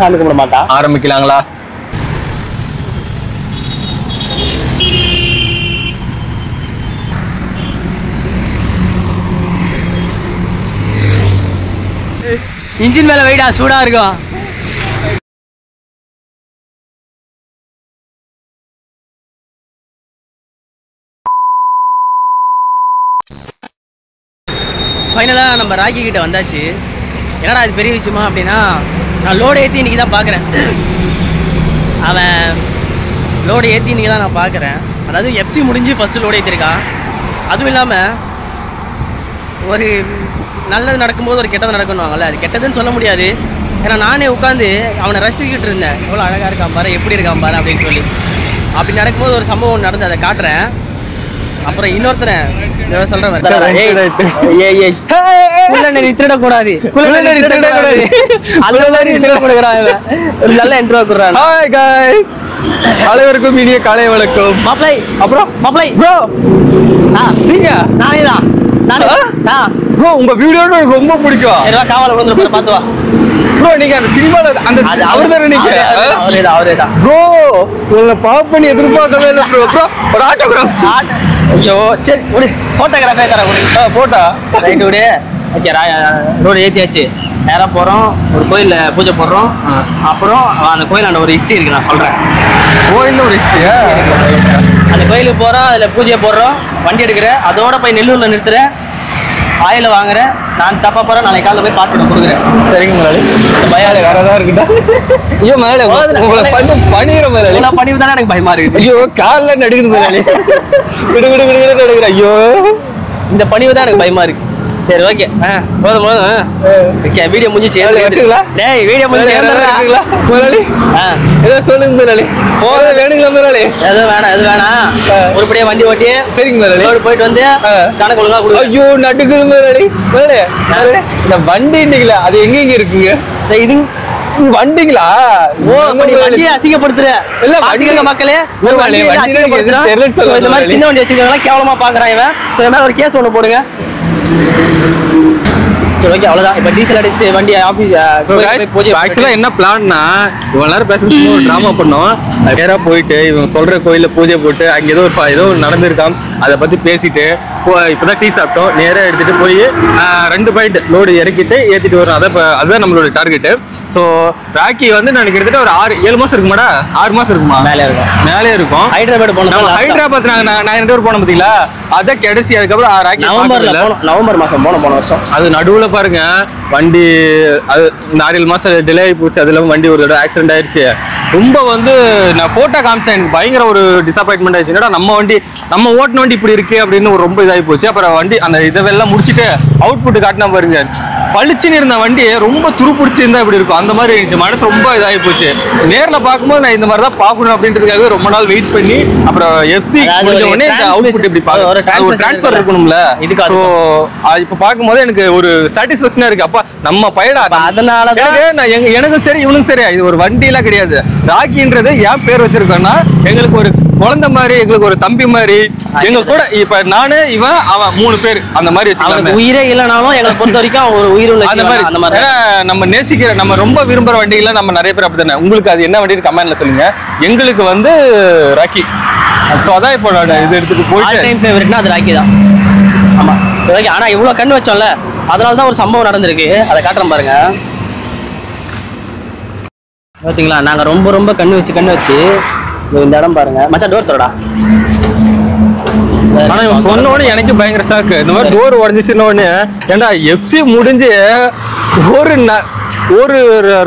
சாமி கும்பிட மாட்டா. ஆரம்பிக்கலாங்களா? இன்ஜின் மேல வைடா, சூடா இருக்கும். ஃபைனலா நம்ம ராக்கி கிட்ட வந்தாச்சு. என்னடா அது பெரிய விஷயமா அப்படின்னா, நான் லோடு ஏற்றி இன்றைக்கி தான் பார்க்குறேன். அவன் லோடு ஏற்றி இன்றைக்கி தான் நான் பார்க்குறேன். அதாவது எஃப்சி முடிஞ்சு ஃபஸ்ட்டு லோடு ஏற்றிருக்கான். அதுவும் இல்லாமல் ஒரு நல்லது நடக்கும்போது ஒரு கெட்டது நடக்கணுவாங்கல்ல, அது கெட்டதுன்னு சொல்ல முடியாது. ஏன்னா நானே உட்காந்து அவனை ரசிக்கிட்டு இருந்தேன். எவ்வளோ அழகாக இருக்கான் பாரு, எப்படி இருக்கான் பாரு அப்படின்னு சொல்லி. அப்படி நடக்கும்போது ஒரு சம்பவம் நடந்து அதை காட்டுறேன். அப்புறம் இன்னொருத்தனை சொல்றேன், திருடக்கூடாது நல்ல இன்ட்ரோ கொடுறான். ஹாய் गाइस, அனைவருக்கும் இனிய காலை வணக்கம். மாப்ளை அப்புறம் மாப்ளை ப்ரோ, நீங்க நானேதான் ப்ரோ உங்க வீடியோ எனக்கு ரொம்ப பிடிக்கும். காவல விழுந்து பார்த்து வா ப்ரோ. நீங்க அந்த சினிமால அந்த அவர்தானே நீங்க? அவரேதான் ப்ரோ. உங்களை பாப்பனி எதிர்பார்க்கவே இல்லை ப்ரோ. ப்ரோ ஒரு ஆட்டோகிராஃப். ஐயோ சரி விடு, போட்டோகிராஃபே தர விடு. போட்டா ரைட்டு விடு. ஓகே, ரோடு ஏற்றியாச்சு. நேராக போகிறோம், ஒரு கோயிலில் பூஜை போடுறோம். அப்புறம் அந்த கோயிலாண்ட ஒரு ஹிஸ்ட்ரி இருக்குது, நான் சொல்கிறேன். கோயிலில் ஒரு ஹிஸ்ட்ரியா? அந்த கோயிலுக்கு போகிறோம், அதில் பூஜையை போடுறோம், வண்டி எடுக்கிறேன், அதோட போய் நெல்லூரில் நிறுத்துறேன், ஆயில் வாங்குறேன், நான் ஸ்டாப்பாக போகிறேன், நாளைக்கு காலையில் போய் பார்த்து கொடுக்குறேன். சரிங்க முதலாளி. பயம் வேற ஏதாவது இருக்குதா? ஐயோ முதலாளி, உங்களை பண்ணிடுற முதலாளி. நான் பண்ணி தானே எனக்கு பயமா இருக்குது. ஐயோ காலில் நடுக்குது முதலாளி. விடு விடு விடு விடு நடுக்குற. ஐயோ இந்த பணிவு தான் எனக்கு பயமா இருக்கு. சரி ஓகே, போதும் ஓகே, வீடியோ முடிஞ்சிச்சு. டேய் வீடியோ முடிஞ்சிச்சு முதலாளி. ஏதோ சொல்லுங்க முதலாளி. போத வேணுங்களா முதலாளி? எது வேணாம் ஒருபடியா வண்டி ஓட்டி. சரிங்க முதலாளி. ரோடு போயிட்டு வந்து கணக்கு ஒழுங்கா கொடு. ஐயோ நடுக்குது முதலாளி. முதலாளி இந்த வண்டி இன்னைக்குல அது எங்க இருக்குங்க? இது வண்டிங்களா? ஓ வண்டியை அசிங்கப்படுத்துற இல்ல பாத்துக்கங்க மக்களே. இந்த மாதிரி சின்ன வண்டி வச்சிருக்கவங்க கேவலமா பாக்குறான் இவன். ஒரு கேஸ் ஒண்ணு போடுங்க. ஓகே அவ்வளவுதான். இப்ப டீசல் அடிச்சுட்டு வண்டி ஆபீஸ் ஆக்சுவலா என்ன பிளான்னா, இவ்வளவு நேரம் பேசுறது ஒரு டிராமா பண்ணோம். நேரா போயிட்டு இவங்க சொல்ற கோயில பூஜை போட்டு அங்க ஏதோ நடந்திருக்கான், அதை பத்தி பேசிட்டு இப்பதான் டீ சாப்பிட்டோம். நேரா எடுத்துட்டு போய் 2 பாயிண்ட் லோடு இறக்கிட்டு ஏத்திட்டு வரும். அதுதான் நம்மளோட டார்கெட். ஸோ ராக்கி வந்து நான் கிட்டத்தட்ட ஒரு 6-7 மாசம் இருக்குமாடா? 6 மாசம் இருக்குமா? மேலே இருக்கும். ஹைதராபாத் போனோம். ஹைதராபாத் நான் 2 பேர் போனோம் பாத்தீங்களா? அதான் கடைசி. அதுக்கப்புறம் ராக்கி நவம்பர் மாசம் போன வருஷம். அது நடுவுல பாருங்க வண்டி அது 6-7 மாசம் டிலே ஆகி போச்சு. அது இல்லாம வண்டி ஒரு தடவை ஆக்சிடென்ட் ஆயிடுச்சு. ரொம்ப வந்து நான் போட்டோ காமிச்சேன், எனக்கு பயங்கர ஒரு டிசப்பாயின்மெண்ட் ஆயிடுச்சு. என்னடா நம்ம ஓட்டின வண்டி இப்படி இருக்கு அப்படின்னு ஒரு ரொம்ப இதாகி போச்சு. அப்புறம் வண்டி அந்த இதெல்லாம் முடிச்சுட்டு அவுட்புட் காட்டினா பாருங்க, பளிச்சுன்னு இருந்த வண்டி ரொம்ப துருப்பிடிச்சிருந்தா இப்படி இருக்கும். அந்த மாதிரி இருந்துச்சு. மனசு ரொம்ப இதாகி போச்சு. நேர்ல பார்க்கும்போது நான் இந்த மாதிரி தான் பார்க்கணும் அப்படின்றதுக்காகவே ரொம்ப நாள் வெயிட் பண்ணி அப்புறம் எஃப்சி முடிஞ்ச உடனே இந்த அவுட்புட் இப்படி பார்க்க ஒரு டிரான்ஸ்ஃபர் இருக்கணும்ல. ஸோ இப்போ பார்க்கும்போது எனக்கு ஒரு சாட்டிஸ்ஃபேக்ஷனா இருக்கு. அப்பா நம்ம பயடா. அதனால எனக்கும் சரி இவனுக்கும் சரி இது ஒரு வண்டி எல்லாம் கிடையாது. ராக்கின்றது ஏன் பேர் வச்சிருக்கோம்னா, எங்களுக்கு ஒரு குழந்தை மாதிரி, எங்களுக்கு ஒரு தம்பி மாதிரி. எங்க கூட இப்ப நானு இவன் அவன் 3 பேர் அந்த மாதிரி வச்சுக்கலாம். உயிரே இல்லைனாலும் எங்களை பொறுத்த வரைக்கும் ஒரு உயிர் உள்ள அந்த மாதிரி. நம்ம நேசிக்கிற, நம்ம ரொம்ப விரும்புற வண்டிகளை நம்ம நிறைய பேர் அப்படித்தானே. உங்களுக்கு அது என்ன வண்டி கமெண்ட்ல சொல்லுங்க. எங்களுக்கு வந்து ராக்கி. ஸோ அதான் இப்போ நான் இது எடுத்துட்டு போயிட்டு அது ராக்கி தான். ஆமா ஓகே. ஆனா இவ்வளவு கண்ணு வச்சோம்ல, அதனாலதான் ஒரு சம்பவம் நடந்திருக்கு. அதை காட்டுறேன் பாருங்க. பாத்தீங்களா, நாங்க ரொம்ப கண்ணு வச்சு இந்த இடம் பாருங்க மச்சான். டோர் தரடா. ஆனா இவன் சொன்ன உடனே எனக்கு பயங்கர சாக்கு. இந்த மாதிரி டோர் உடஞ்சிச்சுன்ன உடனே ஏன்டா எஃப்சி முடிஞ்சு ஒரு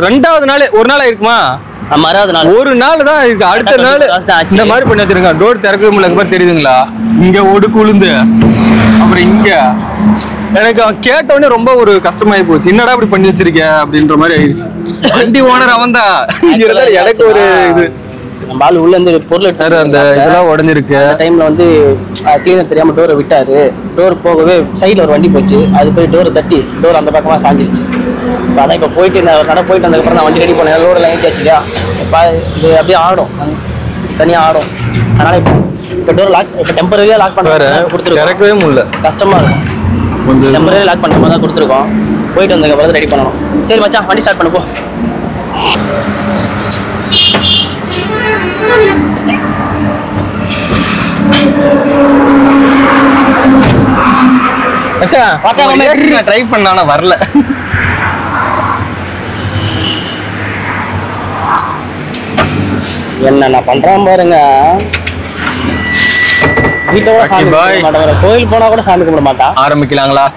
2வது நாள் ஒரு நாள் இருக்குமா? ஒரு நாள் தான் இருக்கு. அடுத்த நாள் இந்த மாதிரி பண்ணி வச்சிருக்காங்க. டோர் திறக்கவே முடியல மாதிரி தெரியுதுங்களா? இங்க ஒடுக்கு உளுந்து, அப்புறம் இங்க எனக்கு அவன் கேட்ட உடனே ரொம்ப ஒரு கஷ்டமாயி போச்சு. என்னடா இப்படி பண்ணி வச்சிருக்க அப்படின்ற மாதிரி ஆயிடுச்சு. வண்டி ஓனர் அவன் தான். எனக்கு ஒரு இது நம்ம ஆள் உள்ள இருந்து பொருள் எடுத்தாரு. அந்த இதெல்லாம் உடஞ்சிருக்கு. அந்த டைம்ல வந்து கிளீனர் தெரியாம டோரை விட்டாரு. டோர் போகவே சைட்ல ஒரு வண்டி போச்சு. அது போய் டோரை தட்டி டோர் அந்த பக்கமா சாஞ்சிருச்சு. அதான் இப்போ போயிட்டு போயிட்டு வந்ததுக்கப்புறம் நான் வண்டி ரெடி பண்ணேன். லோடெல்லாம் ஏற்றியாச்சு இல்லையா? இது அப்படியே ஆடும், தனியாக ஆடும். அதனால இப்போ டோர் லாக், இப்போ டெம்பரரியாக லாக் பண்ணுற கொடுத்துருக்கோம். இறக்கவே முடியல, கஷ்டமா இருக்கும். கொஞ்சம் டெம்பரரி லாக் பண்ணுற மாதிரி தான் கொடுத்துருக்கோம். போயிட்டு வந்ததுக்கப்புறம் ரெடி பண்ணணும். சரி மச்சான், வண்டி ஸ்டார்ட் பண்ணப்போ. ட்ரை பண்ண வரல. என்ன நான் பண்றேன் பாருங்க. வீட்டோட சாமி கும்பிட மாட்டேன், கோயில் போனா கூட சாமி கும்பிட மாட்டான். ஆரம்பிக்கலாங்களா?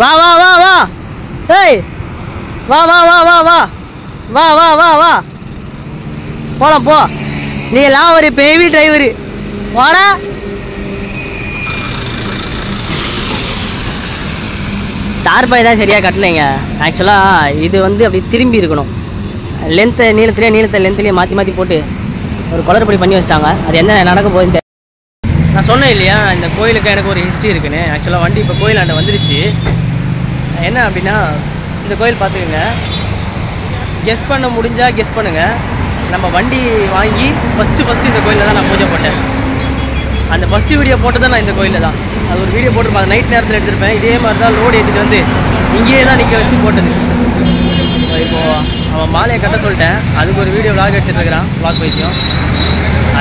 வா வா வா வா ஏய் வா வா வா வா வா வா வா வா வா போலாம் போ. நீ எல்லாம் ஒரு பேவி டிரைவரு வாடா. தார்பாய் தான் சரியாக கட்டலைங்க. ஆக்சுவலாக இது வந்து அப்படி திரும்பி இருக்கணும். நீளத்துலேயே மாற்றி போட்டு ஒரு குளறுபடி பண்ணி வச்சிட்டாங்க. அது என்ன நடக்க போகுதுன்னு நான் சொன்னேன் இல்லையா, இந்த கோயிலுக்கு எனக்கு ஒரு ஹிஸ்ட்ரி இருக்குன்னு. ஆக்சுவலாக வண்டி இப்போ கோயிலாண்ட வந்துருச்சு. என்ன அப்படின்னா, இந்த கோயில் பார்த்துக்கோங்க. கெஸ் பண்ண முடிஞ்சால் கெஸ் பண்ணுங்கள். நம்ம வண்டி வாங்கி ஃபஸ்ட்டு இந்த கோயிலில் தான் நான் பூஜை போட்டேன். அந்த ஃபஸ்ட்டு வீடியோ போட்டது நான் இந்த கோயிலில் தான். அது ஒரு வீடியோ போட்டிருப்பேன், நைட் நேரத்தில் எடுத்திருப்பேன். இதே மாதிரி தான் லோடு ஏற்றிட்டு வந்து இங்கேயே தான் நிற்க வச்சு போட்டது. இப்போது அவன் மாலையை கட்ட சொல்லிட்டேன். அதுக்கு ஒரு வீடியோ விளாக் எடுத்துகிட்டு இருக்கிறான், விளாக் பைத்தியம்.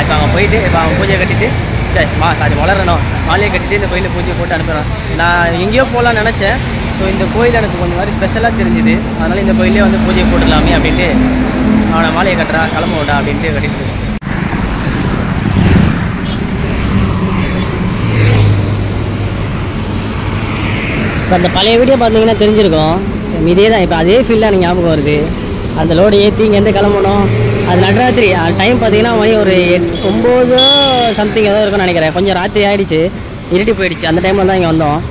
இப்போ அவன் போயிட்டு இப்போ அவன் பூஜையை கட்டிட்டு வளரணும், மாலையை கட்டிட்டு இந்த கோயிலில் பூஜையை போட்டு அனுப்புகிறான். நான் எங்கேயோ போகலான்னு நினச்சேன். ஸோ இந்த கோயில் எனக்கு கொஞ்சம் மாதிரி ஸ்பெஷலாக தெரிஞ்சுது. அதனால் இந்த கோயிலே வந்து பூஜையை போட்டுடலாமே அப்படின்ட்டு அவனை மாலையை கட்டுறான், கிளம்ப விடா அப்படின்ட்டு கட்டிட்டு இருக்கேன். ஸோ அந்த பழைய வீடியோ பார்த்தீங்கன்னா தெரிஞ்சிருக்கும். இதே தான் இப்போ அதே ஃபீல்டாக எனக்கு ஞாபகம் வருது. அந்த லோடு ஏற்றி இங்கேருந்து கிளம்பணும். அது நடுராத்திரி டைம் பார்த்தீங்கன்னா மணி ஒரு 9 சம்திங் ஏதோ இருக்குன்னு நினைக்கிறேன். கொஞ்சம் ராத்திரி ஆகிடுச்சு, இருட்டி போயிடுச்சு. அந்த டைமில் தான் இங்கே வந்தோம்.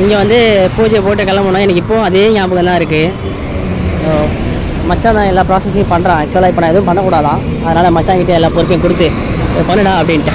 இங்கே வந்து பூஜையை போட்டு கிளம்பணும். எனக்கு இப்போது அதே ஞாபகம் தான் இருக்குது. மச்சான் தான் எல்லா ப்ராசஸையும் பண்ணுறான். ஆக்சுவலாக இப்போ நான் எதுவும் பண்ணக்கூடாதான். அதனால் மச்சான்கிட்ட எல்லா பொறுப்பையும் கொடுத்து பண்ணுடா அப்படின்ட்டு.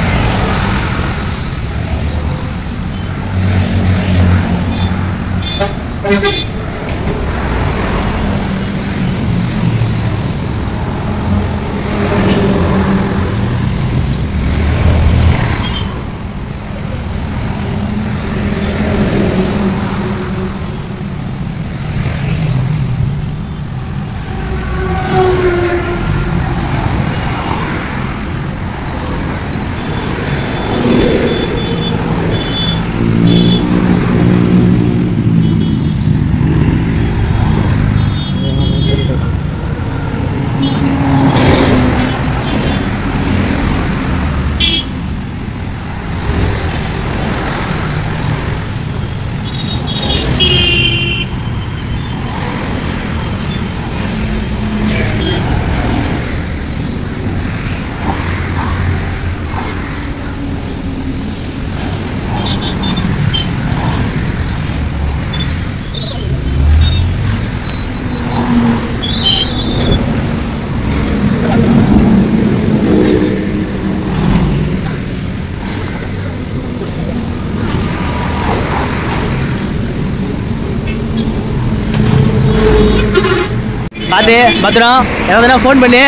பார்த்து பத்திரம் எதாவது ஃபோன் பண்ணி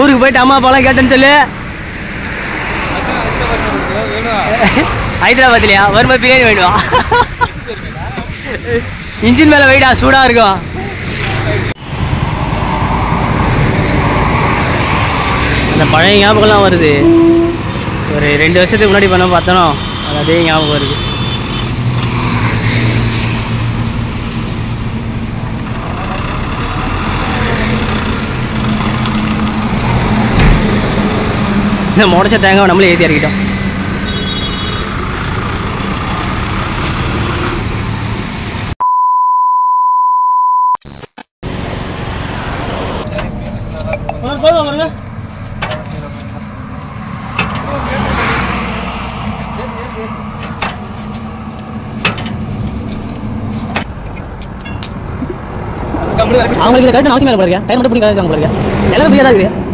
ஊருக்கு போயிட்டு அம்மா அப்பாலாம் கேட்டேன்னு சொல்லு. ஹைதராபாத்லையா வரும்போது பிரியாணி வேணுவா. இன்ஜின் மேலே வெயிடா சூடாக இருக்கும். அந்த பழைய ஞாபகம்லாம் வருது. ஒரு 2 வருஷத்துக்கு முன்னாடி பண்ண பார்த்தோம், அது அதே ஞாபகம் வருது. இந்த முடச்ச தேங்காய் நம்மளே ஏற்றி இறக்கிட்டோம். அவங்களுக்கு கரெக்டாக அவசியம் இல்லை பாருங்க. டைம் மட்டும் பிடிக்காது. அவங்களுக்கு எல்லாமே ஃப்ரீயாக தான் இருக்குது.